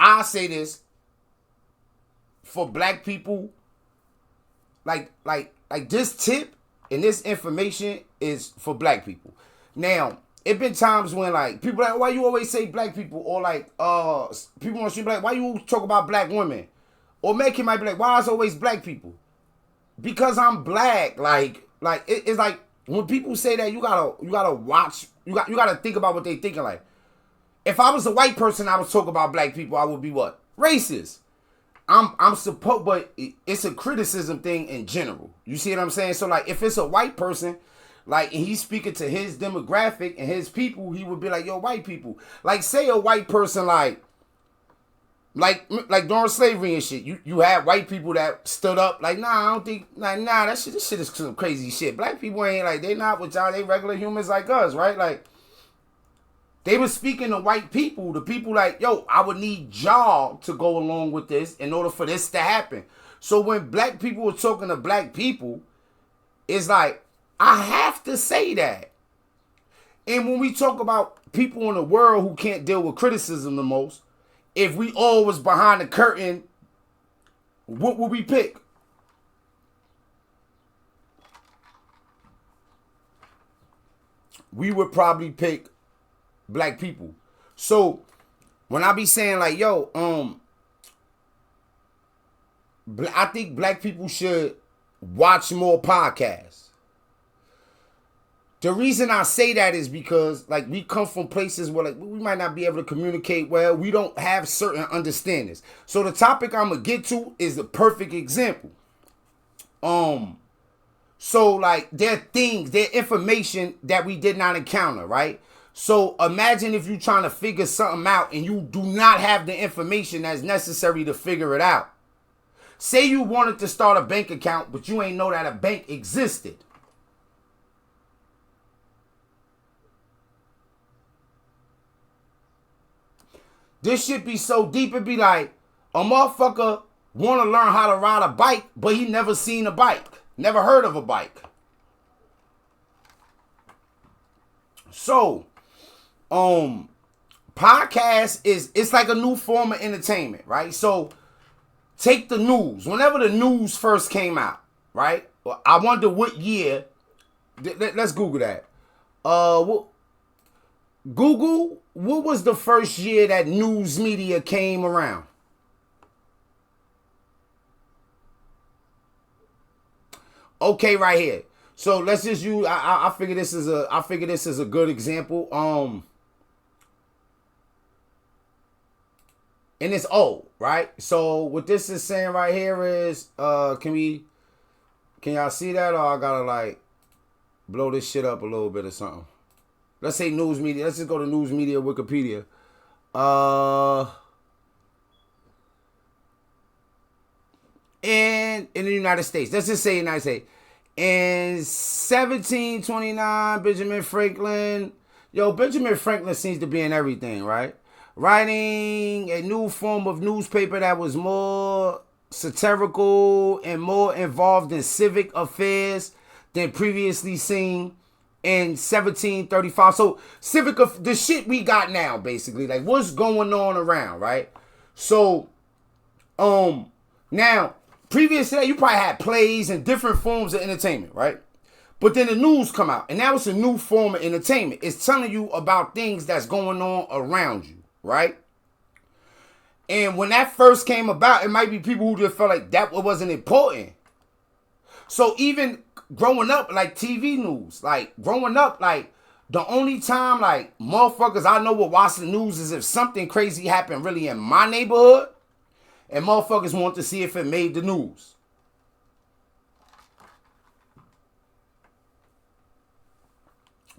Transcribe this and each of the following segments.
I say this for black people, like this tip and this information is for black people. Now, it been times when like people like, why you always say black people, or like people on the street like, why you talk about black women, or Megan might be like, why is always black people? Because I'm black. It's like when people say that, you gotta watch, you gotta think about what they thinking. Like, if I was a white person, I was talking about black people, I would be what? Racist. I'm supposed, but it's a criticism thing in general. You see what I'm saying? So like, if it's a white person, like, and he's speaking to his demographic and his people, he would be like, yo, white people. Like, say a white person like during slavery and shit, you had white people that stood up like, nah, I don't think, like, nah, this shit is some crazy shit. Black people ain't like, they not with y'all, they regular humans like us, right? Like, they were speaking to white people, the people like, yo, I would need y'all to go along with this in order for this to happen. So when black people were talking to black people, it's like, I have to say that. And when we talk about people in the world who can't deal with criticism the most, if we all was behind the curtain, what would we pick? We would probably pick black people. So when I be saying like, yo, I think black people should watch more podcasts. The reason I say that is because, like, we come from places where, like, we might not be able to communicate well. We don't have certain understandings. So the topic I'm gonna get to is the perfect example. So like, there are things, there are information that we did not encounter, right? So imagine if you're trying to figure something out and you do not have the information that's necessary to figure it out. Say you wanted to start a bank account, but you ain't know that a bank existed. This shit be so deep, it be like, a motherfucker want to learn how to ride a bike, but he never seen a bike. Never heard of a bike. So, podcast it's like a new form of entertainment, right? So, take the news. Whenever the news first came out, right? I wonder what year. Let's Google that. Google, what was the first year that news media came around? Okay, right here. So let's just use. I figure this is a good example. And it's old, right? So what this is saying right here is, can y'all see that, or I gotta like blow this shit up a little bit or something? Let's say news media. Let's just go to news media Wikipedia. In the United States. Let's just say United States. In 1729, Benjamin Franklin. Benjamin Franklin seems to be in everything, right? Writing a new form of newspaper that was more satirical and more involved in civic affairs than previously seen in 1735. So the shit we got now, basically, like what's going on around, right? So, now previous to that, you probably had plays and different forms of entertainment, right? But then the news come out, and now it's a new form of entertainment. It's telling you about things that's going on around you, right? And when that first came about, it might be people who just felt like that wasn't important. So even growing up, like TV news, like growing up, like the only time like motherfuckers I know will watch the news is if something crazy happened really in my neighborhood, and motherfuckers want to see if it made the news.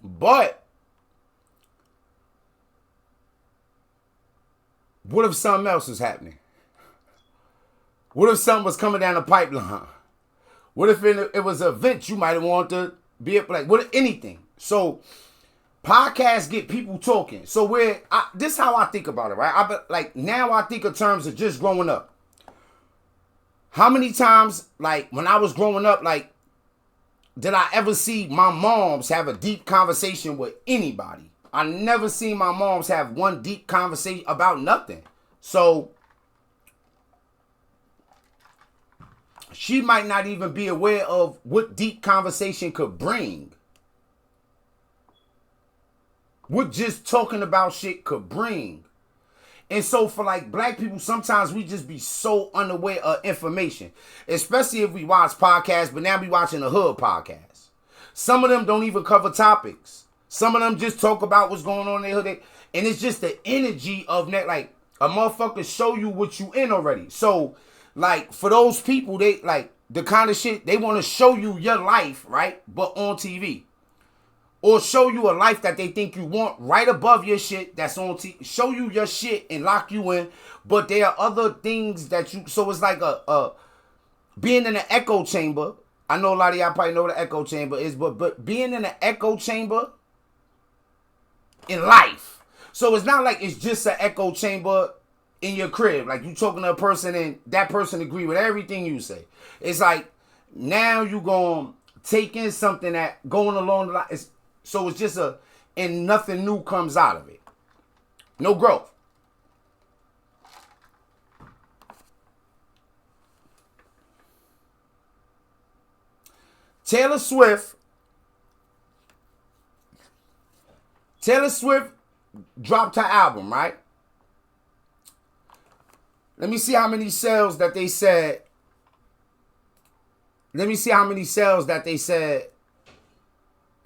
But what if something else was happening? What if something was coming down the pipeline? What if it was an event you might want to be like, what if anything? So podcasts get people talking. So this is how I think about it, right? Now I think in terms of just growing up. How many times, like when I was growing up, like did I ever see my moms have a deep conversation with anybody? I never seen my moms have one deep conversation about nothing. So she might not even be aware of what deep conversation could bring. What just talking about shit could bring. And so for like black people, sometimes we just be so unaware of information. Especially if we watch podcasts, but now we watching a hood podcast. Some of them don't even cover topics. Some of them just talk about what's going on in their hood. And it's just the energy of that, like a motherfucker show you what you in already. So like for those people, they like the kind of shit, they want to show you your life, right? But on TV. Or show you a life that they think you want right above your shit that's on TV. Show you your shit and lock you in. But there are other things that you... So it's like a being in an echo chamber. I know a lot of y'all probably know what an echo chamber is. But being in an echo chamber in life. So it's not like it's just an echo chamber in your crib. Like you talking to a person and that person agree with everything you say. It's like now you going to take in something that going along the line... So it's just and nothing new comes out of it. No growth. Taylor Swift dropped her album, right? Let me see how many sales that they said.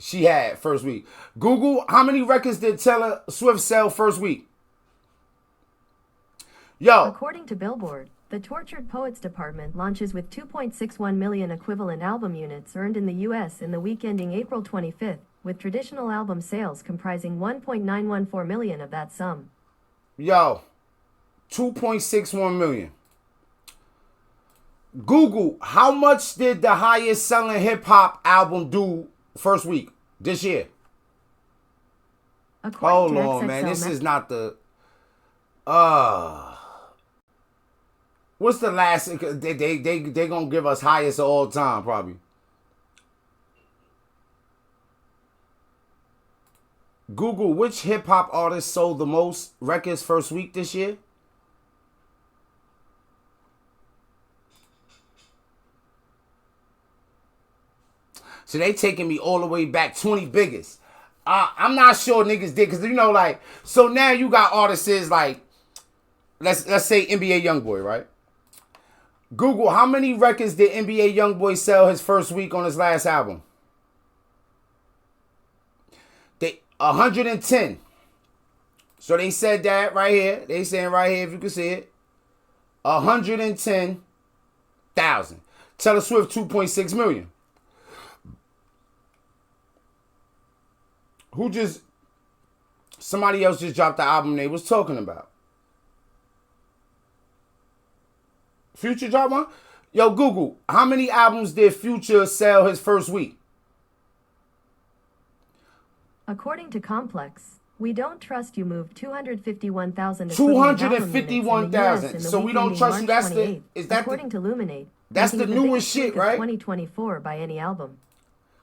She had first week. Google, how many records did Taylor Swift sell first week? Yo. According to Billboard, the Tortured Poets Department launches with 2.61 million equivalent album units earned in the U.S. in the week ending April 25th, with traditional album sales comprising 1.914 million of that sum. Yo, 2.61 million. Google, how much did the highest selling hip hop album do first week this year? Hold on, man. This is not the... What's the last... They gonna give us highest of all time, probably. Google, which hip-hop artist sold the most records first week this year? So they taking me all the way back 20 biggest. I'm not sure niggas did, because you know, like, so now you got artists like, let's say NBA Youngboy, right? Google, how many records did NBA Youngboy sell his first week on his last album? 110. So they said that right here. They saying right here, if you can see it. 110,000. Taylor Swift, 2.6 million. Somebody else just dropped the album they was talking about. Future dropped one? Yo, Google, how many albums did Future sell his first week? According to Complex, We Don't Trust You moved 251,000 251,000. So We Don't Trust You, that's the... According to Luminate. That's the newest shit, right? 2024 by any album.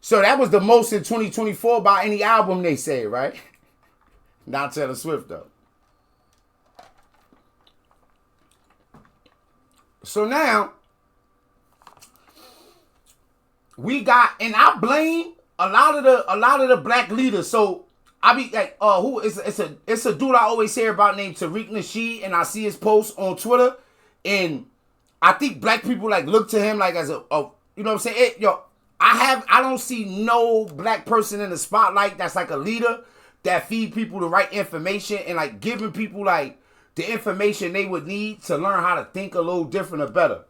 So that was the most in 2024 by any album, they say, right? Not Taylor Swift, though. So now, we got, and I blame a lot of the black leaders. So I be like, it's a dude I always hear about named Tariq Nasheed, and I see his posts on Twitter, and I think black people like look to him like as a you know what I'm saying? I don't see no black person in the spotlight that's like a leader that feed people the right information and like giving people like the information they would need to learn how to think a little different or better.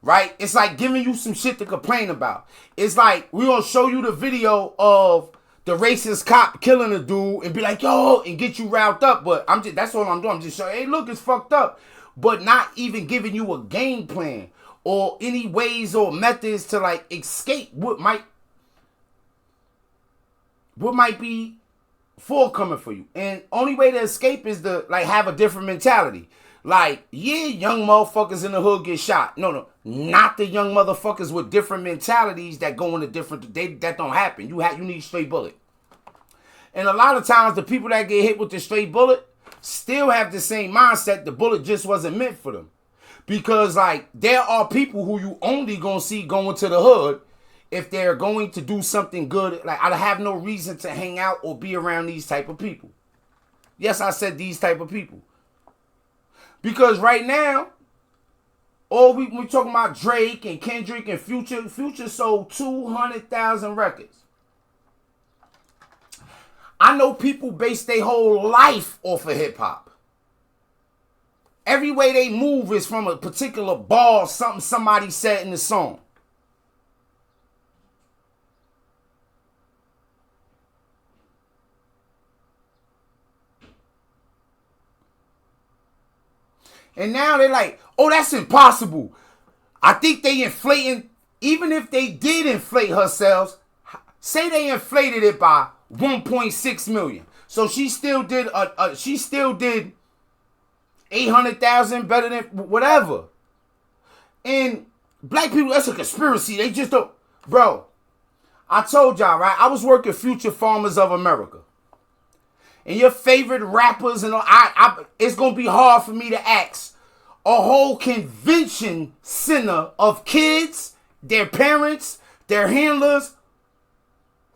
Right? It's like giving you some shit to complain about. It's like we gonna show you the video of the racist cop killing a dude and be like, yo, and get you riled up. But that's all I'm doing. I'm just showing, hey, look, it's fucked up. But not even giving you a game plan or any ways or methods to like escape what might be forthcoming for you. And only way to escape is to like have a different mentality. Like, yeah, young motherfuckers in the hood get shot. No, not the young motherfuckers with different mentalities that go into different, that don't happen. You need straight bullet. And a lot of times the people that get hit with the straight bullet still have the same mindset. The bullet just wasn't meant for them. Because, like, there are people who you only gonna see going to the hood if they're going to do something good. Like, I have no reason to hang out or be around these type of people. Yes, I said these type of people. Because right now, we talking about Drake and Kendrick and Future. Future sold 200,000 records. I know people base their whole life off of hip-hop. Every way they move is from a particular bar, something somebody said in the song. And now they're like, oh, that's impossible. I think they inflating, even if they did inflate herself, say they inflated it by 1.6 million. So she still did 800,000 better than whatever. And black people, that's a conspiracy. They just don't. Bro, I told y'all, right? I was working Future Farmers of America. And your favorite rappers, and it's going to be hard for me to ask a whole convention center of kids, their parents, their handlers,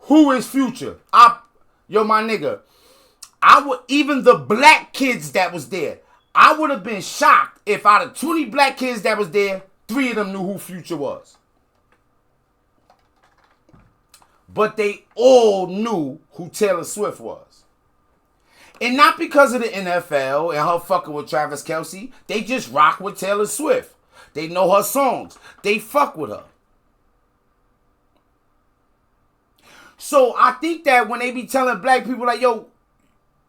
who is Future? Yo, my nigga, even the black kids that was there, I would have been shocked if out of 20 black kids that was there, 3 of them knew who Future was. But they all knew who Taylor Swift was. And not because of the NFL and her fucking with Travis Kelce. They just rock with Taylor Swift. They know her songs. They fuck with her. So I think that when they be telling black people like, yo,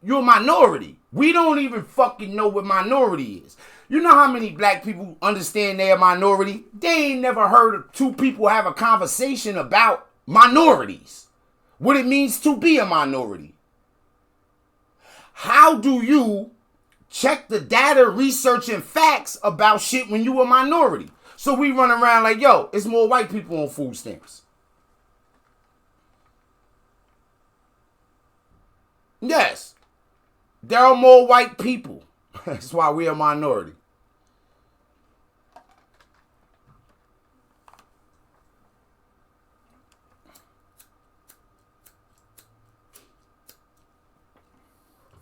you're a minority. We don't even fucking know what minority is. You know how many black people understand they're a minority? They ain't never heard of 2 people have a conversation about minorities. What it means to be a minority. How do you check the data, research, and facts about shit when you a minority? So we run around like, yo, it's more white people on food stamps. Yes. There are more white people. That's why we're a minority.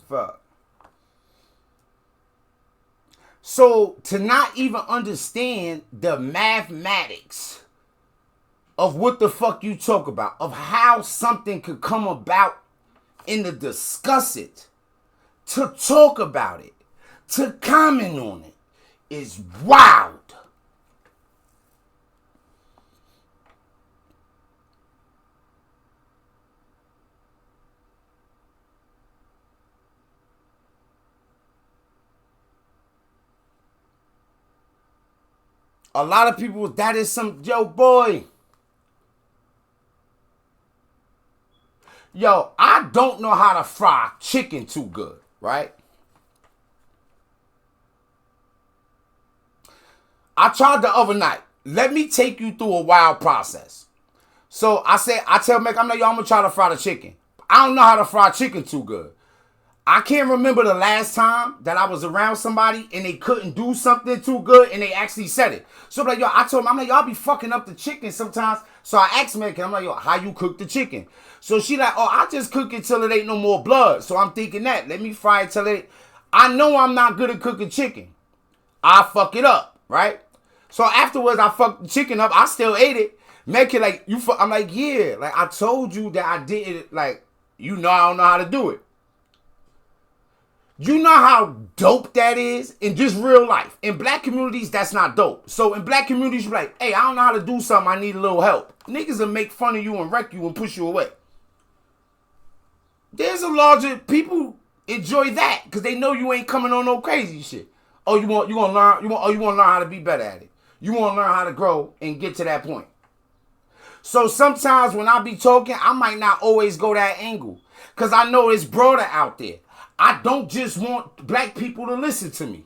Fuck. So to not even understand the mathematics of what the fuck you talk about, of how something could come about, and to discuss it, to talk about it, to comment on it, is wild. A lot of people, that is some, yo, boy. Yo, I don't know how to fry chicken too good, right? I tried the other night. Let me take you through a wild process. So I tell Meg, I'm like, yo, I'm going to try to fry the chicken. I don't know how to fry chicken too good. I can't remember the last time that I was around somebody and they couldn't do something too good and they actually said it. So I'm like, yo, I told him, I'm like, y'all be fucking up the chicken sometimes. So I asked Meg, I'm like, yo, how you cook the chicken? So she like, oh, I just cook it till it ain't no more blood. So I'm thinking that. Let me fry it till it. I know I'm not good at cooking chicken. I fuck it up, right? So afterwards, I fucked the chicken up. I still ate it. Meg like, you fuck. I'm like, yeah. Like, I told you that I did it. Like, you know I don't know how to do it. You know how dope that is in just real life. In black communities, that's not dope. So in black communities, you're like, hey, I don't know how to do something. I need a little help. Niggas will make fun of you and wreck you and push you away. There's a larger, people enjoy that because they know you ain't coming on no crazy shit. Oh, you want to learn how to be better at it. You want to learn how to grow and get to that point. So sometimes when I be talking, I might not always go that angle because I know it's broader out there. I don't just want black people to listen to me.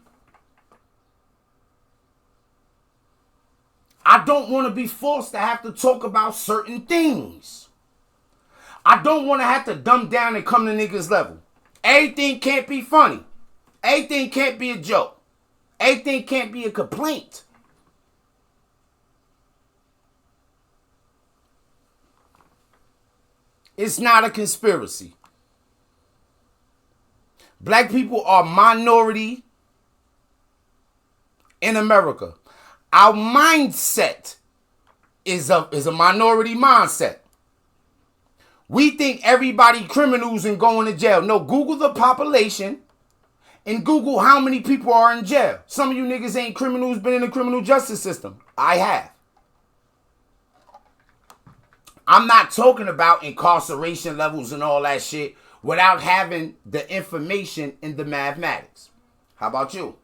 I don't want to be forced to have to talk about certain things. I don't want to have to dumb down and come to niggas' level. Everything can't be funny. Everything can't be a joke. Everything can't be a complaint. It's not a conspiracy. Black people are minority in America. Our mindset is a minority mindset. We think everybody criminals and going to jail. No, Google the population and Google how many people are in jail. Some of you niggas ain't criminals, been in the criminal justice system. I have. I'm not talking about incarceration levels and all that shit without having the information in the mathematics. How about you?